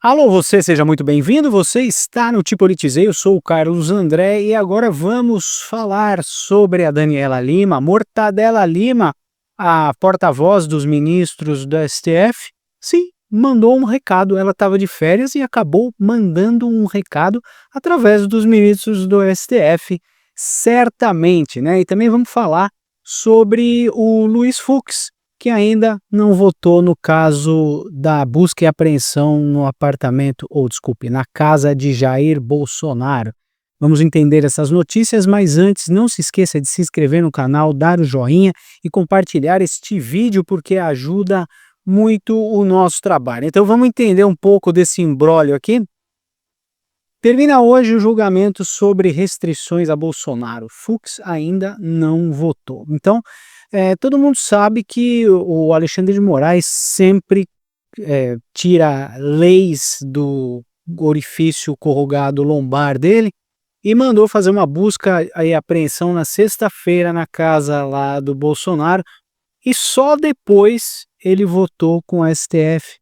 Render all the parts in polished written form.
Alô, você, seja muito bem-vindo. Você está no Te Politizei, eu sou o Carlos André e agora vamos falar sobre a Daniela Lima, Mortadela Lima, a porta-voz dos ministros do STF. Sim, mandou um recado. Ela estava de férias e acabou mandando um recado através dos ministros do STF, certamente, né? E também vamos falar sobre o Luiz Fux, que ainda não votou no caso da busca e apreensão no apartamento, ou desculpe, na casa de Jair Bolsonaro. Vamos entender essas notícias, mas antes não se esqueça de se inscrever no canal, dar o joinha e compartilhar este vídeo porque ajuda muito o nosso trabalho. Então vamos entender um pouco desse imbróglio aqui. Termina hoje o julgamento sobre restrições a Bolsonaro. Fux ainda não votou. Então, todo mundo sabe que o Alexandre de Moraes sempre tira leis do orifício corrugado lombar dele e mandou fazer uma busca e apreensão na sexta-feira na casa lá do Bolsonaro e só depois ele votou com o STF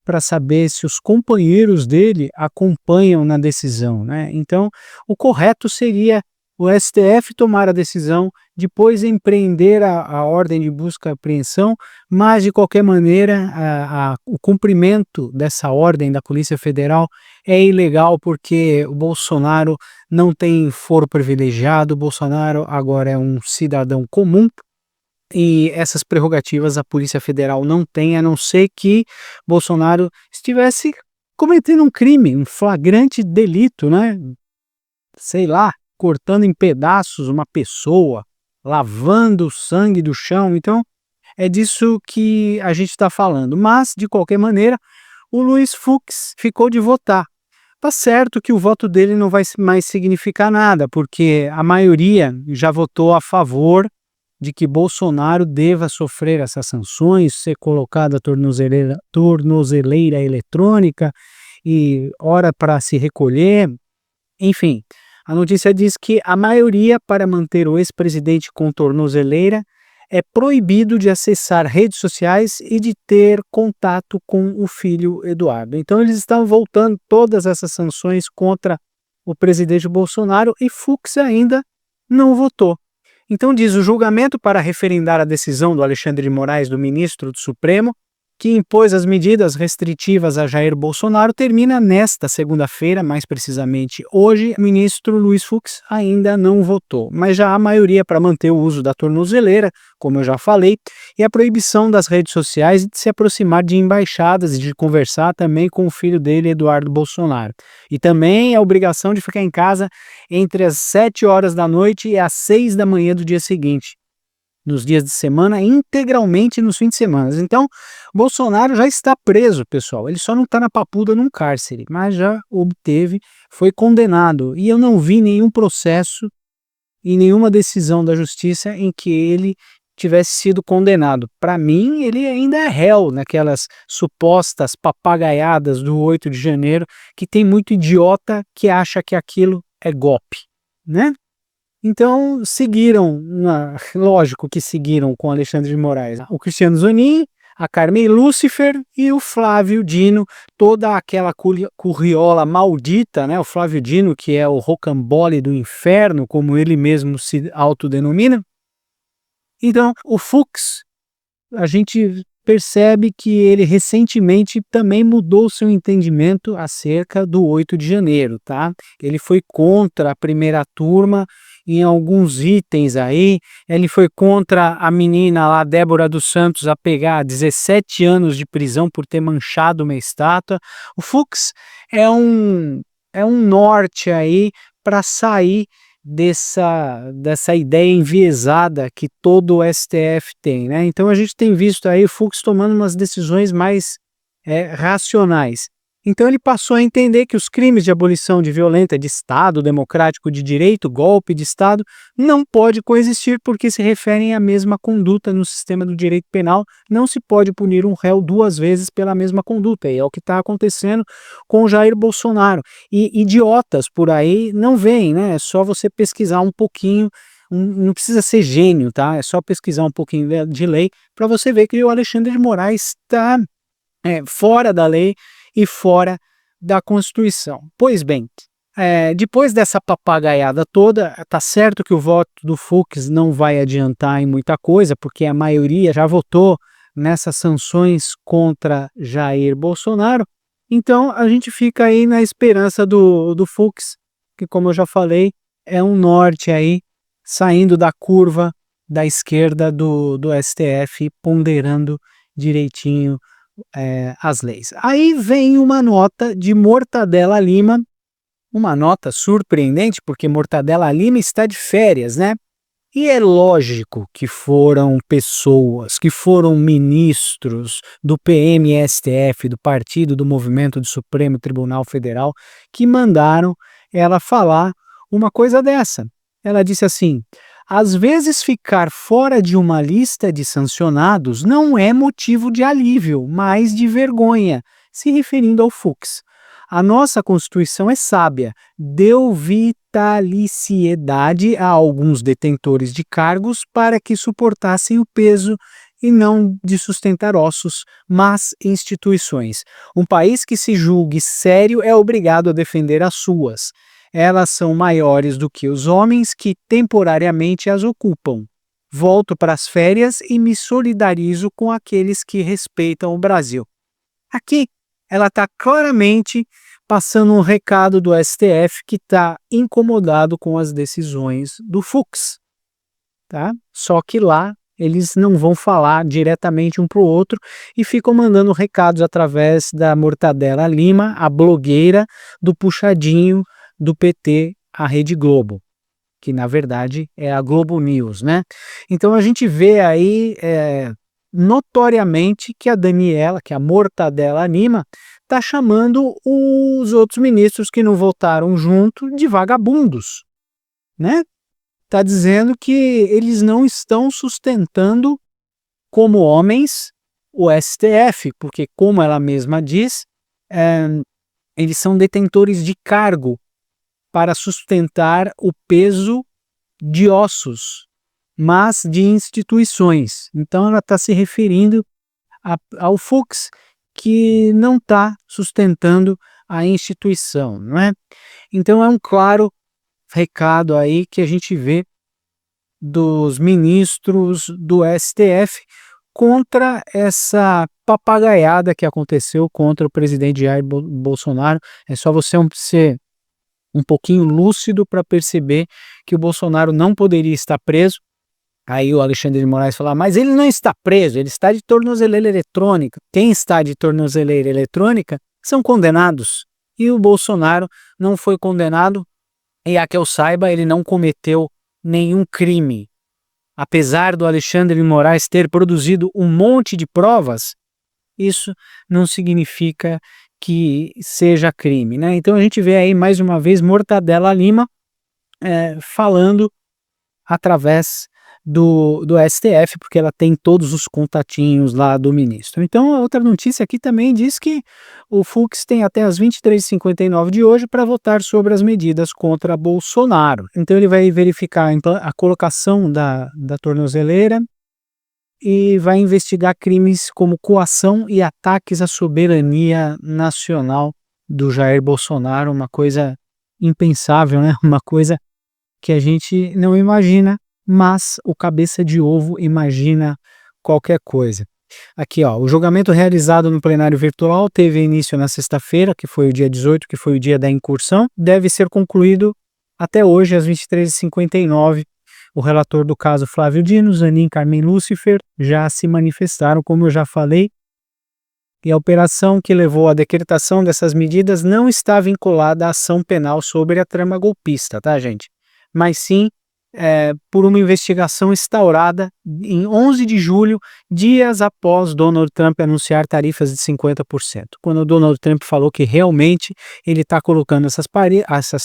para saber se os companheiros dele acompanham na decisão, né? Então, o correto seria o STF tomar a decisão, depois empreender a ordem de busca e apreensão, mas, de qualquer maneira, o cumprimento dessa ordem da Polícia Federal é ilegal porque o Bolsonaro não tem foro privilegiado, o Bolsonaro agora é um cidadão comum, e essas prerrogativas a Polícia Federal não tem, a não ser que Bolsonaro estivesse cometendo um crime, um flagrante delito, né? Sei lá, cortando em pedaços uma pessoa, lavando o sangue do chão. Então, é disso que a gente está falando. Mas, de qualquer maneira, o Luiz Fux ficou de votar. Tá certo que o voto dele não vai mais significar nada, porque a maioria já votou a favor de que Bolsonaro deva sofrer essas sanções, ser colocado a tornozeleira eletrônica e hora para se recolher, enfim. A notícia diz que a maioria para manter o ex-presidente com tornozeleira é proibido de acessar redes sociais e de ter contato com o filho Eduardo. Então eles estão voltando todas essas sanções contra o presidente Bolsonaro e Fux ainda não votou. Então diz: o julgamento para referendar a decisão do Alexandre de Moraes, do ministro do Supremo, que impôs as medidas restritivas a Jair Bolsonaro, termina nesta segunda-feira, mais precisamente hoje. O ministro Luiz Fux ainda não votou, mas já há maioria para manter o uso da tornozeleira, como eu já falei, e a proibição das redes sociais e de se aproximar de embaixadas e de conversar também com o filho dele, Eduardo Bolsonaro. E também a obrigação de ficar em casa entre as 7 horas da noite e as 6 da manhã do dia seguinte, nos dias de semana, integralmente nos fins de semana. Então, Bolsonaro já está preso, pessoal. Ele só não está na papuda num cárcere, mas já obteve, foi condenado. E eu não vi nenhum processo e nenhuma decisão da justiça em que ele tivesse sido condenado. Para mim, ele ainda é réu naquelas supostas papagaiadas do 8 de janeiro, que tem muito idiota que acha que aquilo é golpe, né? Então seguiram, lógico que seguiram com Alexandre de Moraes, o Cristiano Zanin, a Carmen Lúcifer e o Flávio Dino, toda aquela curriola maldita, né? O Flávio Dino, que é o rocambole do inferno, como ele mesmo se autodenomina. Então, o Fux, a gente percebe que ele recentemente também mudou seu entendimento acerca do 8 de janeiro, tá? Ele foi contra a primeira turma em alguns itens aí, ele foi contra a menina lá, Débora dos Santos, a pegar 17 anos de prisão por ter manchado uma estátua. O Fux é um norte aí para sair dessa ideia enviesada que todo o STF tem, né? Então a gente tem visto aí o Fux tomando umas decisões mais racionais. Então ele passou a entender que os crimes de abolição de violenta de Estado democrático de direito, golpe de Estado, não pode coexistir porque se referem à mesma conduta no sistema do direito penal. Não se pode punir um réu duas vezes pela mesma conduta, e é o que está acontecendo com o Jair Bolsonaro. E idiotas por aí não veem, né? É só você pesquisar um pouquinho, não precisa ser gênio, tá? É só pesquisar um pouquinho de lei para você ver que o Alexandre de Moraes está fora da lei e fora da Constituição. Pois bem, depois dessa papagaiada toda, tá certo que o voto do Fux não vai adiantar em muita coisa, porque a maioria já votou nessas sanções contra Jair Bolsonaro. Então a gente fica aí na esperança do Fux, que, como eu já falei, é um norte aí saindo da curva da esquerda do STF, ponderando direitinho as leis. Aí vem uma nota de Mortadela Lima, uma nota surpreendente, porque Mortadela Lima está de férias, né? E é lógico que foram pessoas, que foram ministros do PMSTF, do Partido do Movimento do Supremo Tribunal Federal, que mandaram ela falar uma coisa dessa. Ela disse assim: às vezes ficar fora de uma lista de sancionados não é motivo de alívio, mas de vergonha, se referindo ao Fux. A nossa Constituição é sábia, deu vitaliciedade a alguns detentores de cargos para que suportassem o peso e não de sustentar ossos, mas instituições. Um país que se julgue sério é obrigado a defender as suas. Elas são maiores do que os homens que temporariamente as ocupam. Volto para as férias e me solidarizo com aqueles que respeitam o Brasil. Aqui, ela está claramente passando um recado do STF que está incomodado com as decisões do Fux. Tá? Só que lá eles não vão falar diretamente um para o outro e ficam mandando recados através da Mortadela Lima, a blogueira do puxadinho do PT, a Rede Globo, que na verdade é a Globo News, né? Então a gente vê aí notoriamente que a Daniela, que a Mortadela Lima, está chamando os outros ministros que não votaram junto de vagabundos, né? Está dizendo que eles não estão sustentando como homens o STF, porque, como ela mesma diz, eles são detentores de cargo para sustentar o peso de ossos, mas de instituições. Então ela está se referindo ao Fux, que não está sustentando a instituição, não é? Então é um claro recado aí que a gente vê dos ministros do STF contra essa papagaiada que aconteceu contra o presidente Jair Bolsonaro. É só você ser um pouquinho lúcido para perceber que o Bolsonaro não poderia estar preso. Aí o Alexandre de Moraes fala: mas ele não está preso, ele está de tornozeleira eletrônica. Quem está de tornozeleira eletrônica são condenados. E o Bolsonaro não foi condenado, e a que eu saiba, ele não cometeu nenhum crime. Apesar do Alexandre de Moraes ter produzido um monte de provas, isso não significa que seja crime, né? Então a gente vê aí mais uma vez Mortadela Lima falando através do STF, porque ela tem todos os contatinhos lá do ministro. Então a outra notícia aqui também diz que o Fux tem até as 23h59 de hoje para votar sobre as medidas contra Bolsonaro. Então ele vai verificar a colocação da tornozeleira e vai investigar crimes como coação e ataques à soberania nacional do Jair Bolsonaro, uma coisa impensável, né? Uma coisa que a gente não imagina, mas o cabeça de ovo imagina qualquer coisa. Aqui, ó, o julgamento realizado no plenário virtual teve início na sexta-feira, que foi o dia 18, que foi o dia da incursão, deve ser concluído até hoje, às 23h59. O relator do caso, Flávio Dino, Zanin, Carmen Lúcifer, já se manifestaram, como eu já falei, e a operação que levou à decretação dessas medidas não está vinculada à ação penal sobre a trama golpista, tá, gente? Mas sim por uma investigação instaurada em 11 de julho, dias após Donald Trump anunciar tarifas de 50%. Quando o Donald Trump falou que realmente ele está colocando essas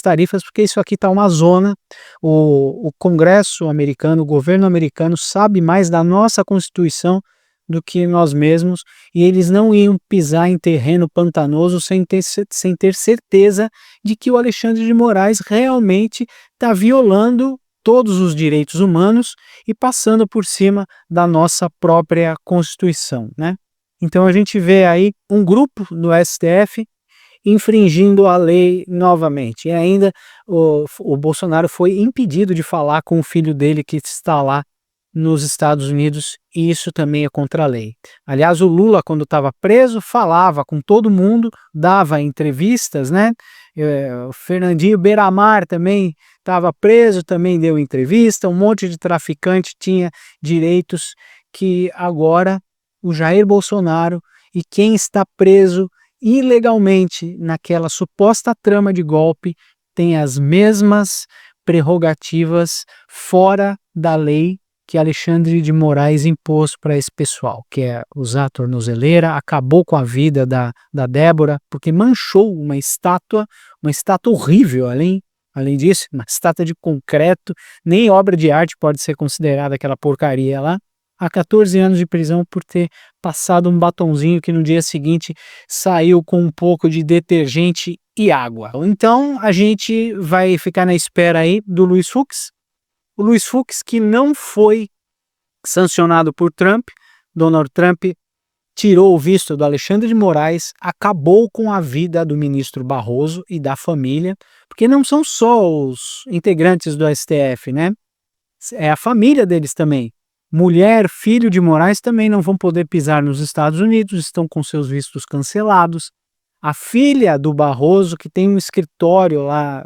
tarifas, porque isso aqui está uma zona, o Congresso americano, o governo americano sabe mais da nossa Constituição do que nós mesmos, e eles não iam pisar em terreno pantanoso sem ter certeza de que o Alexandre de Moraes realmente está violando todos os direitos humanos e passando por cima da nossa própria Constituição, né? Então a gente vê aí um grupo no STF infringindo a lei novamente. E ainda o Bolsonaro foi impedido de falar com o filho dele que está lá nos Estados Unidos, e isso também é contra a lei. Aliás, o Lula, quando estava preso, falava com todo mundo, dava entrevistas, né? O Fernandinho Beiramar também estava preso, também deu entrevista, um monte de traficante tinha direitos que agora o Jair Bolsonaro e quem está preso ilegalmente naquela suposta trama de golpe tem as mesmas prerrogativas fora da lei que Alexandre de Moraes impôs para esse pessoal, que é usar a tornozeleira, acabou com a vida da Débora, porque manchou uma estátua horrível, além disso, uma estátua de concreto, nem obra de arte pode ser considerada aquela porcaria lá, há 14 anos de prisão por ter passado um batonzinho que no dia seguinte saiu com um pouco de detergente e água. Então a gente vai ficar na espera aí do Luiz Fux, o Luiz Fux, que não foi sancionado por Trump. Donald Trump tirou o visto do Alexandre de Moraes, acabou com a vida do ministro Barroso e da família, porque não são só os integrantes do STF, né? É a família deles também. Mulher, filho de Moraes também não vão poder pisar nos Estados Unidos, estão com seus vistos cancelados. A filha do Barroso, que tem um escritório lá,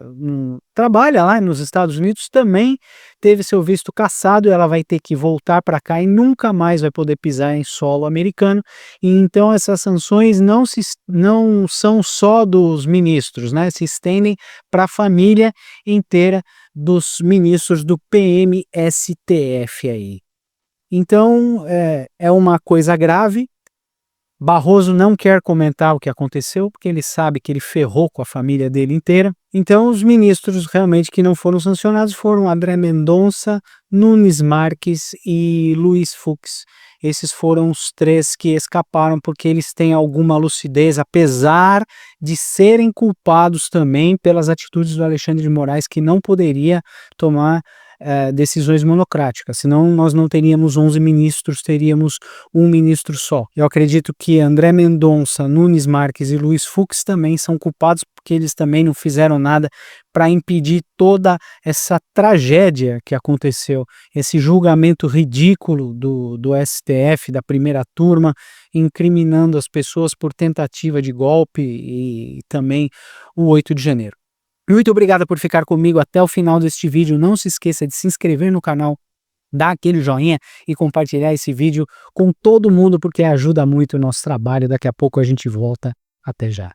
trabalha lá nos Estados Unidos, também teve seu visto cassado, e ela vai ter que voltar para cá e nunca mais vai poder pisar em solo americano. E então essas sanções não são só dos ministros, né? Se estendem para a família inteira dos ministros do PMSTF aí. Então é uma coisa grave. Barroso não quer comentar o que aconteceu, porque ele sabe que ele ferrou com a família dele inteira. Então, os ministros realmente que não foram sancionados foram André Mendonça, Nunes Marques e Luiz Fux. Esses foram os três que escaparam porque eles têm alguma lucidez, apesar de serem culpados também pelas atitudes do Alexandre de Moraes, que não poderia tomar decisões monocráticas, senão nós não teríamos 11 ministros, teríamos um ministro só. Eu acredito que André Mendonça, Nunes Marques e Luiz Fux também são culpados porque eles também não fizeram nada para impedir toda essa tragédia que aconteceu, esse julgamento ridículo do STF, da primeira turma, incriminando as pessoas por tentativa de golpe e também o 8 de janeiro. Muito obrigado por ficar comigo até o final deste vídeo. Não se esqueça de se inscrever no canal, dar aquele joinha e compartilhar esse vídeo com todo mundo, porque ajuda muito o nosso trabalho. Daqui a pouco a gente volta. Até já.